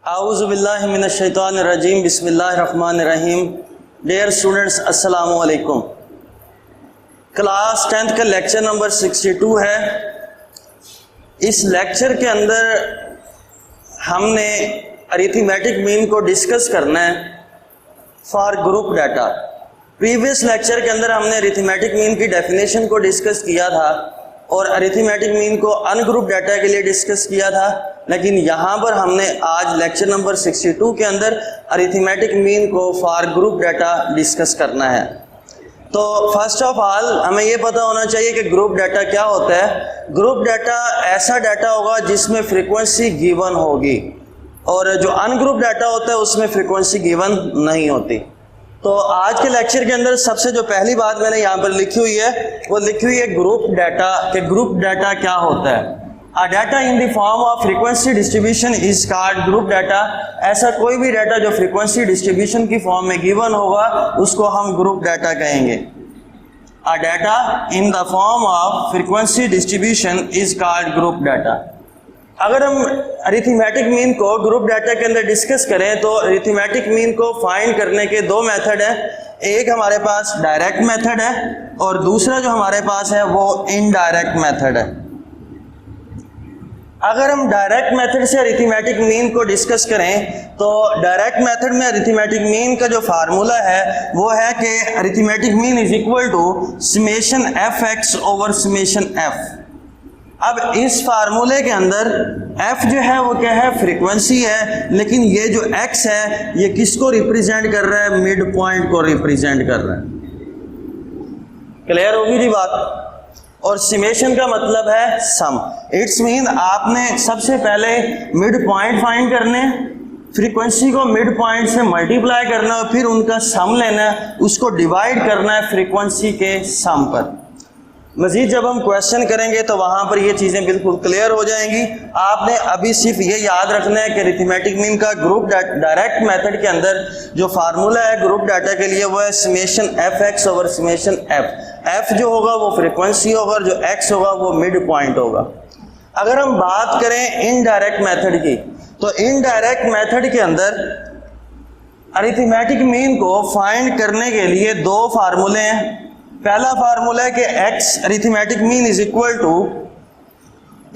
आऊज़ुबिल्लाहि मिनश्शैतानिर्रजीम बिस्मिल्लाहिर्रहमानिर्रहीम। Dear students, अस्सलामु अलैकुम। क्लास 10th का लेक्चर नंबर 62 है। इस लेक्चर के अंदर हमने अरिथमेटिक मीन को डिस्कस करना है for group data. Previous lecture के अंदर हमने अरिथमेटिक मीन की डेफिनेशन को डिस्कस किया था और अरिथमेटिक मीन को अनग्रुप डाटा के लिए डिस्कस किया था, लेकिन यहाँ पर हमने आज लेक्चर नंबर 62 के अंदर अरिथमेटिक मीन को फॉर ग्रुप डाटा डिस्कस करना है। तो फर्स्ट ऑफ ऑल हमें ये पता होना चाहिए कि ग्रुप डाटा क्या होता है। ग्रुप डाटा ऐसा डाटा होगा जिसमें फ्रीक्वेंसी गिवन होगी, और जो अनग्रुप डाटा होता है उसमें फ्रीक्वेंसी गिवन नहीं होती। तो आज के लेक्चर के अंदर सबसे जो पहली बात मैंने यहाँ पर लिखी हुई है वो लिखी हुई है ग्रुप डाटा के ग्रुप डाटा क्या होता है। A data in the form of frequency distribution is called group data। ऐसा कोई भी डाटा जो फ्रीक्वेंसी डिस्ट्रीब्यूशन की फॉर्म में गिवन होगा उसको हम ग्रुप डाटा कहेंगे। A data in the form of frequency distribution is called group data। अगर हम अरिथमेटिक मीन को ग्रुप डाटा के अंदर डिस्कस करें तो अरिथमेटिक मीन को फाइंड करने के दो मेथड है। एक हमारे पास डायरेक्ट मेथड है और दूसरा जो हमारे पास है वो इनडायरेक्ट मेथड है। अगर हम डायरेक्ट मेथड से अरिथमेटिक मीन को डिस्कस करें तो डायरेक्ट मेथड में अरिथमेटिक मीन का जो फार्मूला है वो है कि arithmetic mean is equal to summation F X over summation F. अब इस फार्मूले के अंदर f जो है वो क्या है, फ्रीक्वेंसी है, लेकिन ये जो x है ये किसको रिप्रेजेंट कर रहा है, मिड पॉइंट को रिप्रेजेंट कर रहा है। क्लियर होगी जी बात। और समेशन का मतलब है सम। इट्स मीन आपने सबसे पहले मिड पॉइंट फाइंड करने, फ्रीक्वेंसी को मिड पॉइंट से मल्टीप्लाई करना और फिर उनका सम लेना है, उसको डिवाइड करना है फ्रीक्वेंसी के सम पर। मजीद जब हम क्वेश्चन करेंगे तो वहां पर ये चीजें बिल्कुल क्लियर हो जाएंगी। आपने अभी सिर्फ ये याद रखना है कि अरिथमेटिक मीन का ग्रुप डायरेक्ट मेथड के अंदर जो फार्मूला है ग्रुप डाटा के लिए वो है summation F X over summation F. F जो होगा वो फ्रीक्वेंसी होगा और जो एक्स होगा वो मिड पॉइंट होगा। अगर हम बात करें इनडायरेक्ट मेथड की तो इनडायरेक्ट मेथड के अंदर अरिथमेटिक मीन को फाइंड करने के लिए दो फार्मूले हैं। पहला फार्मूला है कि x arithmetic mean is equal to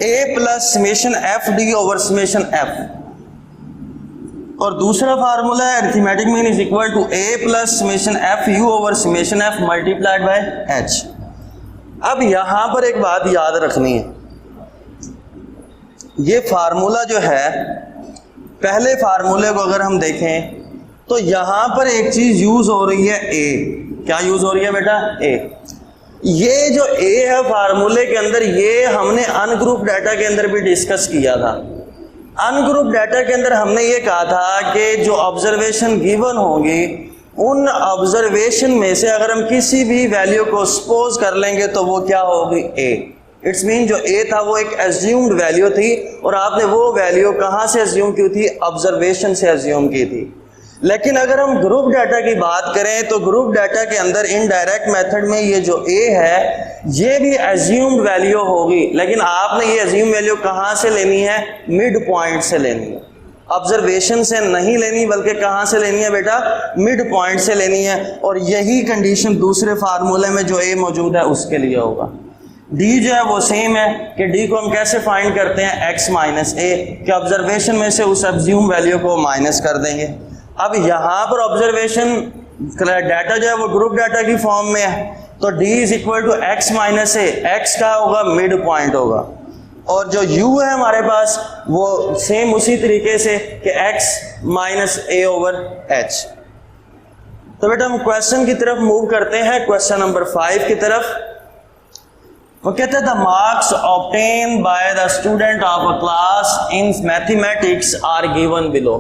a plus summation F D over summation f, और दूसरा फार्मूला है arithmetic mean is equal to a plus summation F U over summation f multiplied by h। अब यहां पर एक बात याद रखनी है, ये फार्मूला जो है पहले फार्मूले को अगर हम देखें तो यहां पर एक चीज यूज हो रही है a। क्या यूज हो रही है बेटा, ए। ये जो ए है फार्मूले के अंदर ये हमने अनग्रुप डाटा के अंदर भी डिस्कस किया था। अनग्रुप डाटा के अंदर हमने ये कहा था कि जो ऑब्जर्वेशन गिवन होगी उन ऑब्जर्वेशन में से अगर हम किसी भी वैल्यू को सपोज कर लेंगे तो वो क्या होगी, ए। इट्स मीन जो ए था वो एक एज्यूम्ड वैल्यू थी और आपने वो वैल्यू कहाँ से एज्यूम की थी, ऑब्जर्वेशन से एज्यूम की थी। लेकिन अगर हम ग्रुप डाटा की बात करें तो ग्रुप डाटा के अंदर इनडायरेक्ट मेथड में ये जो ए है ये भी एज्यूम्ड वैल्यू होगी, लेकिन आपने ये एज्यूम वैल्यू कहाँ से लेनी है, मिड पॉइंट से लेनी है, ऑब्जर्वेशन से नहीं लेनी बल्कि कहाँ से लेनी है बेटा, मिड पॉइंट से लेनी है। और यही कंडीशन दूसरे फार्मूले में जो ए मौजूद है उसके लिए होगा। डी जो है वो सेम है कि डी को हम कैसे फाइंड करते हैं, एक्स माइनस ए, कि ऑब्जर्वेशन में से उस एज्यूम वैल्यू को माइनस कर देंगे। अब यहाँ पर ऑब्जर्वेशन डाटा जो है वो ग्रुप डाटा की फॉर्म में है तो d is equal to X minus A, X का होगा मिड पॉइंट होगा, और जो u है हमारे पास वो सेम उसी तरीके से कि x माइनस ए ओवर h। तो बेटा हम क्वेश्चन की तरफ मूव करते हैं, क्वेश्चन नंबर 5 की तरफ। वो कहते हैं the marks obtain by the student of a class in mathematics are given below.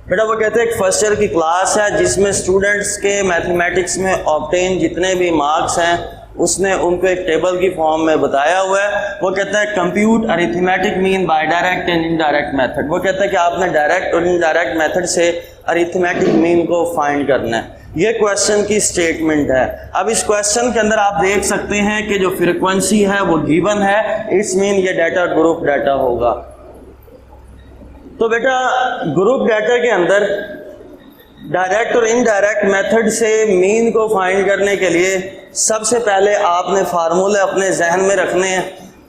बेटा वो कहते हैं एक फर्स्ट ईयर की क्लास है जिसमें स्टूडेंट्स के मैथमेटिक्स में ऑब्टेन जितने भी मार्क्स हैं उसने उनको एक टेबल की फॉर्म में बताया हुआ है। वो कहता है compute arithmetic mean by direct and indirect method. वो कहता है कि आपने डायरेक्ट और इनडायरेक्ट मेथड से अरिथमेटिक मीन को फाइंड करना है। ये क्वेश्चन की स्टेटमेंट है। अब इस क्वेश्चन के अंदर आप देख सकते हैं कि जो फ्रीक्वेंसी है वो गिवन है, इट्स मीन ये डाटा ग्रुप डाटा होगा। तो बेटा ग्रुप डाटा के अंदर डायरेक्ट और इनडायरेक्ट मेथड से मीन को फाइंड करने के लिए सबसे पहले आपने फार्मूले अपने जहन में रखने हैं।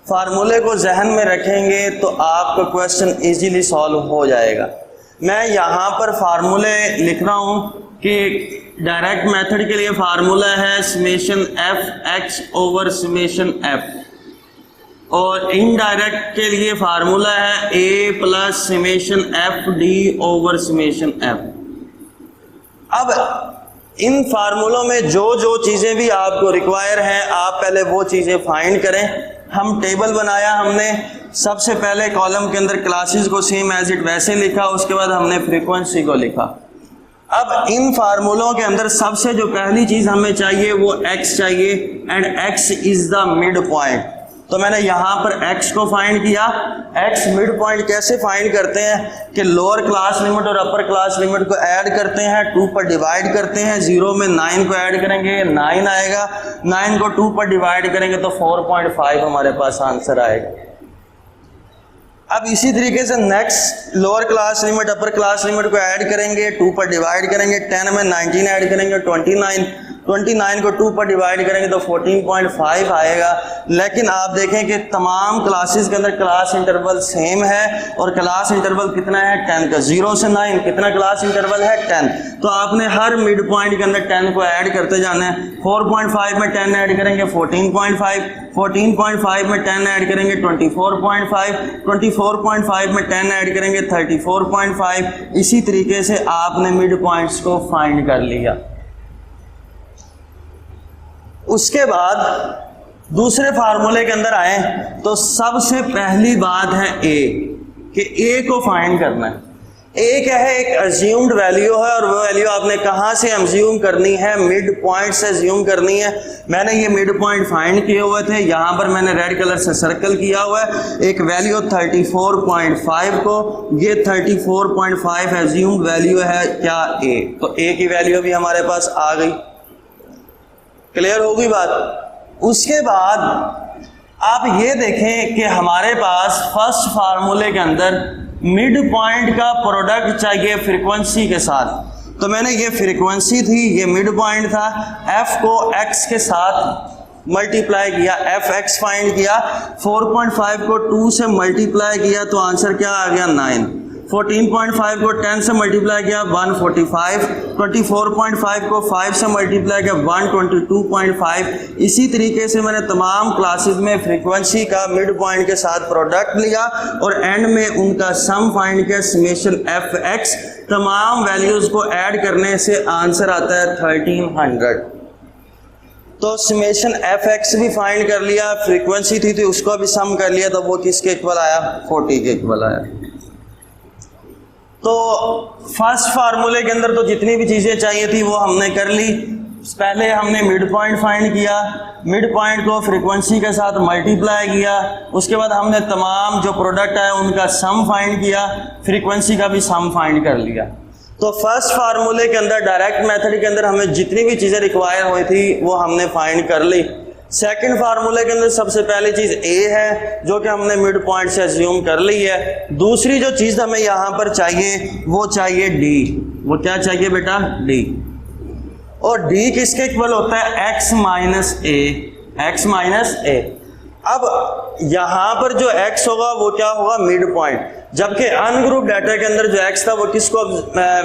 फार्मूले को जहन में रखेंगे तो आपका क्वेश्चन इजीली सॉल्व हो जाएगा। मैं यहाँ पर फार्मूले लिख रहा हूँ कि डायरेक्ट मेथड के लिए फार्मूला है summation F X over summation F, और इनडायरेक्ट के लिए फार्मूला है A plus summation F D over summation F. अब इन फार्मूलों में जो जो चीजें भी आपको रिक्वायर हैं आप पहले वो चीजें फाइंड करें। हम टेबल बनाया, हमने सबसे पहले कॉलम के अंदर क्लासेस को सेम एज इट वैसे लिखा, उसके बाद हमने फ्रीक्वेंसी को लिखा। अब इन फार्मूलों के अंदर सबसे जो पहली चीज हमें चाहिए वो x चाहिए, and x is the mid point. तो मैंने यहां पर x को फाइंड किया। x मिड पॉइंट कैसे फाइंड करते हैं कि लोअर क्लास लिमिट और अपर क्लास लिमिट को ऐड करते हैं, 2 पर डिवाइड करते हैं, 0 में 9 को ऐड करेंगे 9 आएगा, 9 को 2 पर डिवाइड करेंगे तो 4.5 हमारे पास आंसर आएगा। अब इसी तरीके से next lower class limit upper class limit को ऐड करेंगे, 2 पर डिवाइड करेंगे, 10 में 19 ऐड करेंगे 29 को 2 पर डिवाइड करेंगे तो 14.5 आएगा। लेकिन आप देखें कि तमाम क्लासेस के अंदर क्लास इंटरवल सेम है, और क्लास इंटरवल कितना है 10 का, 0 से 9 कितना क्लास इंटरवल है 10। तो आपने हर मिड पॉइंट के अंदर 10 को ऐड करते जाना है। 4.5 में 10 ऐड करेंगे 14.5, 14.5 में 10 ऐड करेंगे 24.5, 24.5 में 10 ऐड करेंगे 34.5। इसी तरीके से आपने मिड पॉइंट्स को फाइंड कर लिया। उसके बाद दूसरे फार्मूले के अंदर आए तो सबसे पहली बात है ए, कि ए को फाइंड करना है। ए क्या है, एक अज्यूम्ड वैल्यू है, और वो वैल्यू आपने कहां से अज्यूम करनी है, मिड पॉइंट से अज्यूम करनी है। मैंने ये मिड पॉइंट फाइंड किए हुए थे, यहां पर मैंने रेड कलर से सर्कल किया हुआ है एक वैल्यू 34.5 को, ये 34.5 अज्यूम्ड वैल्यू है क्या ए, तो ए की वैल्यू भी हमारे पास आ गई। क्लियर होगी बात। उसके बाद आप ये देखें कि हमारे पास फर्स्ट फार्मूले के अंदर मिड पॉइंट का प्रोडक्ट चाहिए फ्रीक्वेंसी के साथ। तो मैंने ये फ्रीक्वेंसी थी, ये मिड पॉइंट था, f को x के साथ मल्टीप्लाई किया, fx फाइंड किया, 4.5 को 2 से मल्टीप्लाई किया तो आंसर क्या आ गया 9। 14.5 को 10 से मल्टीप्लाई किया 145, 24.5 को 5 से मल्टीप्लाई किया 122.5। इसी तरीके से मैंने तमाम क्लासेस में फ्रीक्वेंसी का मिड पॉइंट के साथ प्रोडक्ट लिया और एंड में उनका सम फाइंड किया, समेशन fx। तमाम वैल्यूज को ऐड करने से आंसर आता है 1300। तो समेशन fx भी फाइंड कर लिया, फ्रीक्वेंसी थी तो उसको भी सम कर लिया, तो वो किसके इक्वल आया 40 के इक्वल आया। तो फर्स्ट फार्मूले के अंदर तो जितनी भी चीज़ें चाहिए थी वो हमने कर ली। पहले हमने मिड पॉइंट फाइंड किया, मिड पॉइंट को फ्रीक्वेंसी के साथ मल्टीप्लाई किया, उसके बाद हमने तमाम जो प्रोडक्ट है उनका सम फाइंड किया, फ्रीक्वेंसी का भी सम फाइंड कर लिया। तो फर्स्ट फार्मूले के अंदर डायरेक्ट मेथड के अंदर हमें जितनी भी चीज़ें रिक्वायर हुई थी वो हमने फाइंड कर ली। सेकंड फार्मूले के अंदर सबसे पहली चीज ए है जो कि हमने मिड पॉइंट से अज्यूम कर ली है। दूसरी जो चीज हमें यहां पर चाहिए वो चाहिए डी। वो क्या चाहिए बेटा, डी। और डी किसके इक्वल होता है, x माइनस ए, x माइनस ए। अब यहां पर जो x होगा वो क्या होगा, मिड पॉइंट। जबकि अनग्रुप डाटा के अंदर जो x था वो किसको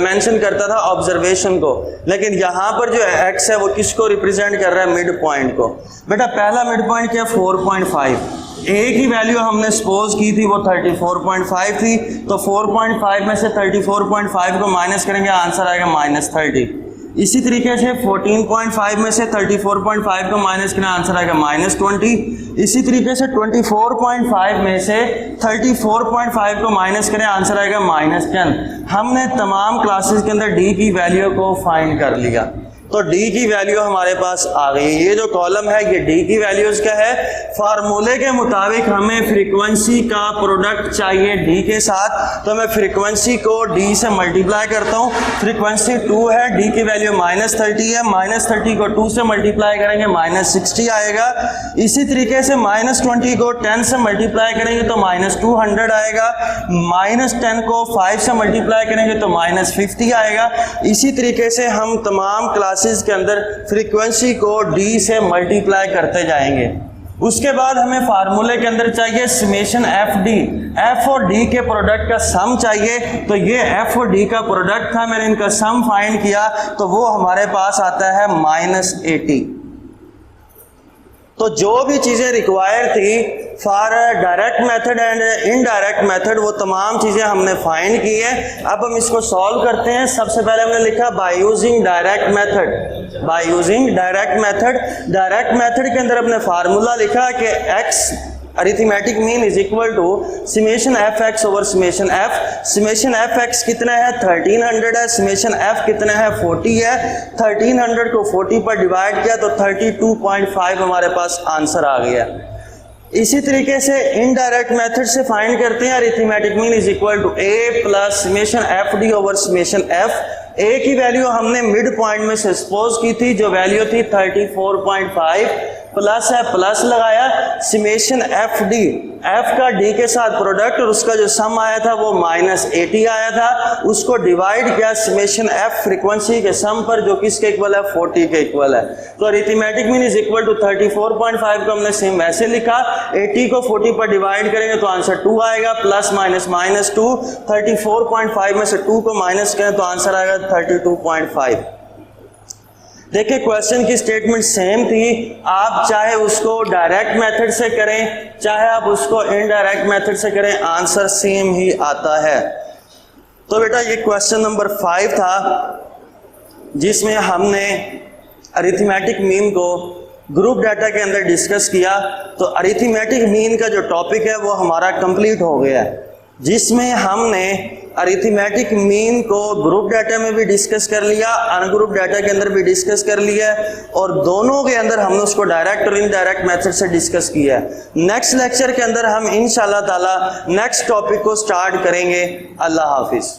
मेंशन करता था, ऑब्जर्वेशन को। लेकिन यहाँ पर जो x है वो किसको रिप्रेजेंट कर रहा है, मिड पॉइंट को। बेटा पहला मिड पॉइंट क्या, 4.5। a की वैल्यू हमने सपोज की थी वो 34.5 थी, तो 4.5 में से 34.5 को माइनस करेंगे, आंसर आएगा -30। इसी तरीके से 14.5 में से 34.5 को माइनस करना, आंसर आएगा -20। इसी तरीके से 24.5 में से 34.5 को माइनस करें, आंसर आएगा -10। हमने तमाम क्लासेस के अंदर डी की वैल्यू को फाइंड कर लिया। तो डी की वैल्यू हमारे पास आ गई। ये जो कॉलम है ये डी की वैल्यूज का है। फार्मूले के मुताबिक हमें फ्रीक्वेंसी का प्रोडक्ट चाहिए डी के साथ, तो मैं फ्रीक्वेंसी को डी से मल्टीप्लाई करता हूँ। फ्रीक्वेंसी 2 है, डी की वैल्यू -30 है, -30 को 2 से मल्टीप्लाई करेंगे -60 आएगा। इसी तरीके से -20 को 10 से मल्टीप्लाई करेंगे तो -200 आएगा। -10 को 5 से मल्टीप्लाई करेंगे तो -50 आएगा। इसी तरीके से हम तमाम क्लासेस के अंदर फ्रीक्वेंसी को डी से मल्टीप्लाई करते जाएंगे। उसके बाद हमें फार्मूले के अंदर चाहिए समेशन एफ डी, एफ और डी के प्रोडक्ट का सम चाहिए। तो ये एफ और डी का प्रोडक्ट था, मैंने इनका सम फाइंड किया तो वो हमारे पास आता है -80। तो जो भी चीजें रिक्वायर थी for direct method and indirect method वो तमाम चीजें हमने फाइंड की है। अब हम इसको सॉल्व करते हैं। सबसे पहले हमने लिखा by using direct method, by using direct method. Direct method के अंदर हमने फार्मूला लिखा कि X arithmetic mean is equal to summation F X over summation F. Summation F X कितना है 1300 है, समेशन एफ कितना है 40 है। 1300 को 40 पर डिवाइड किया तो 32.5 हमारे पास आंसर आ गया। इसी तरीके से इनडायरेक्ट मेथड से फाइंड करते हैं arithmetic mean is equal to A plus summation F D over summation F. A की वैल्यू हमने मिड पॉइंट में से सपोज की थी, जो वैल्यू थी 34.5, प्लस है प्लस लगाया, समेशन एफ डी, एफ का डी के साथ प्रोडक्ट और उसका जो सम आया था वो -80 आया था, उसको डिवाइड किया समेशन एफ फ्रीक्वेंसी के सम पर जो किसके इक्वल है 40 के इक्वल है। तो arithmetic mean is equal to 34.5 को हमने सेम वैसे लिखा, 80 को 40 पर डिवाइड करेंगे तो आंसर 2 आएगा, प्लस माइनस -2, 34.5 में से 2 को माइनस करें तो आंसर आएगा 32.5। देखिए क्वेश्चन की स्टेटमेंट सेम थी, आप चाहे उसको डायरेक्ट मेथड से करें चाहे आप उसको इनडायरेक्ट मेथड से करें, आंसर सेम ही आता है। तो बेटा ये क्वेश्चन नंबर 5 था जिसमें हमने अरिथमेटिक मीन को ग्रुप डाटा के अंदर डिस्कस किया। तो अरिथमेटिक मीन का जो टॉपिक है वो हमारा कंप्लीट हो गया है, जिसमें हमने अरिथमेटिक मीन को ग्रुप डाटा में भी डिस्कस कर लिया, अनग्रुप डाटा के अंदर भी डिस्कस कर लिया और दोनों के अंदर हमने उसको डायरेक्ट और इनडायरेक्ट मेथड से डिस्कस किया है। नेक्स्ट लेक्चर के अंदर हम इंशाल्लाह ताला नेक्स्ट टॉपिक को स्टार्ट करेंगे। अल्लाह हाफिज।